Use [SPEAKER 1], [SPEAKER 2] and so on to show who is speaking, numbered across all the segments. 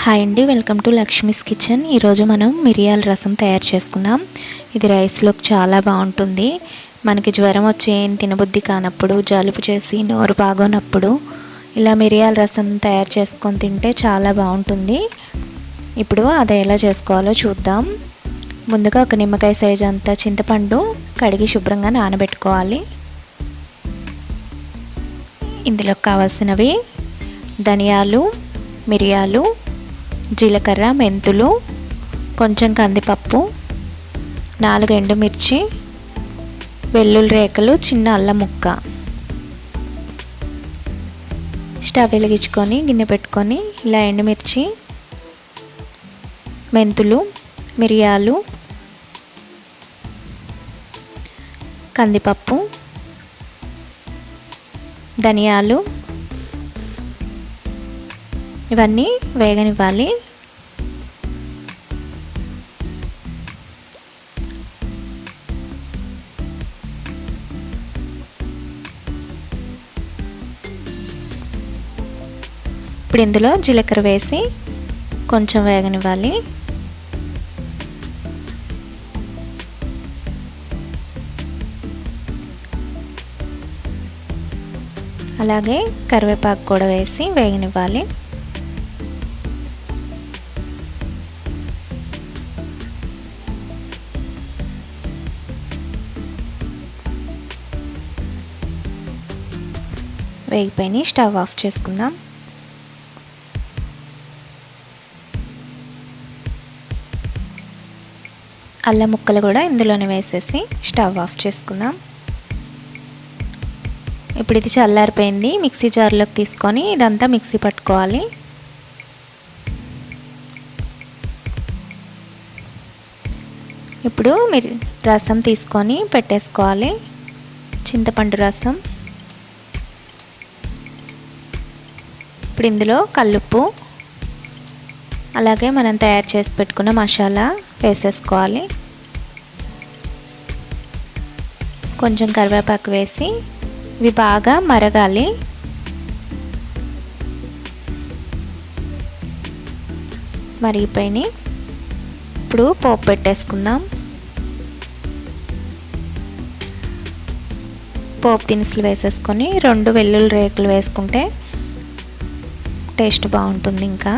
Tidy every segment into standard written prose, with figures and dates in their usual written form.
[SPEAKER 1] Hi అండి, welcome to Lakshmi's kitchen. ఈరోజు మనం మిరియాల రసం తయారు చేసుకుందాం. ఇది రైస్లోకి చాలా బాగుంటుంది. మనకి జ్వరం వచ్చి ఏం తినబుద్ధి కానప్పుడు, జలుబు చేసి నోరు బాగోనప్పుడు ఇలా మిరియాల రసం తయారు చేసుకొని తింటే చాలా బాగుంటుంది. ఇప్పుడు అది ఎలా చేసుకోవాలో చూద్దాం. ముందుగా ఒక నిమ్మకాయ సైజ్ అంత చింతపండు కడిగి శుభ్రంగా నానబెట్టుకోవాలి. ఇందులో కావాల్సినవి ధనియాలు, మిరియాలు, జీలకర్ర, మెంతులు, కొంచెం కందిపప్పు, 4 ఎండుమిర్చి, వెల్లుల్లి రేఖలు, చిన్న అల్లం ముక్క. స్టవ్ వెలిగించుకొని గిన్నె పెట్టుకొని ఇలా ఎండుమిర్చి, మెంతులు, మిరియాలు, కందిపప్పు, ధనియాలు ఇవన్నీ వేగనివ్వాలి. ఇప్పుడు ఇందులో జీలకర్ర వేసి కొంచెం వేగనివ్వాలి. అలాగే కరివేపాకు కూడా వేసి వేగనివ్వాలి. వేగిపోయి స్టవ్ ఆఫ్ చేసుకుందాం. అల్లం ముక్కలు కూడా ఇందులోనే వేసేసి స్టవ్ ఆఫ్ చేసుకుందాం. ఇప్పుడు ఇది చల్లారిపోయింది. మిక్సీ జార్లోకి తీసుకొని ఇదంతా మిక్సీ పట్టుకోవాలి. ఇప్పుడు మీరు రసం తీసుకొని పెట్టేసుకోవాలి. చింతపండు రసం. ఇప్పుడు ఇందులో కల్లుప్పు, అలాగే మనం తయారు చేసి పెట్టుకున్న మసాలా వేసేసుకోవాలి. కొంచెం కరివేపాకు వేసి ఇవి బాగా మరగాలి. మరిగిపోయినాయి. ఇప్పుడు పోపు పెట్టేసుకుందాం. పోపు దినుసులు వేసేసుకొని 2 వెల్లుల్లి రేకులు వేసుకుంటే టేస్ట్ బాగుంటుంది. ఇంకా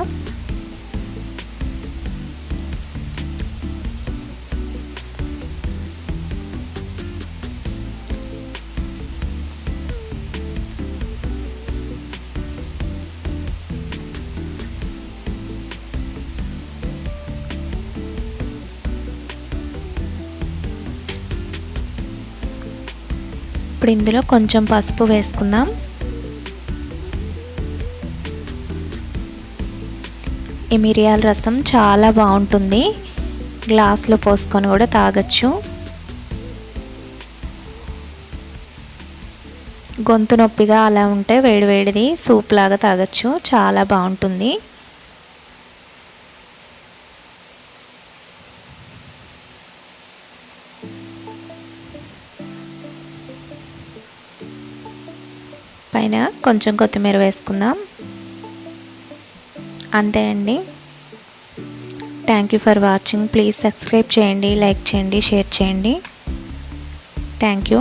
[SPEAKER 1] ఇప్పుడు ఇందులో కొంచెం పసుపు వేసుకుందాం. ఈ మిరియాల రసం చాలా బాగుంటుంది. గ్లాస్లో పోసుకొని కూడా తాగొచ్చు. గొంతు నొప్పిగా అలా ఉంటే వేడివేడిది సూప్ లాగా తాగొచ్చు. చాలా బాగుంటుంది. పైన కొంచెం కొత్తిమీర వేసుకుందాం. అంతే అండి. Thank you for watching. Please subscribe చేయండి, లైక్ చేయండి, షేర్ చేయండి. Thank you.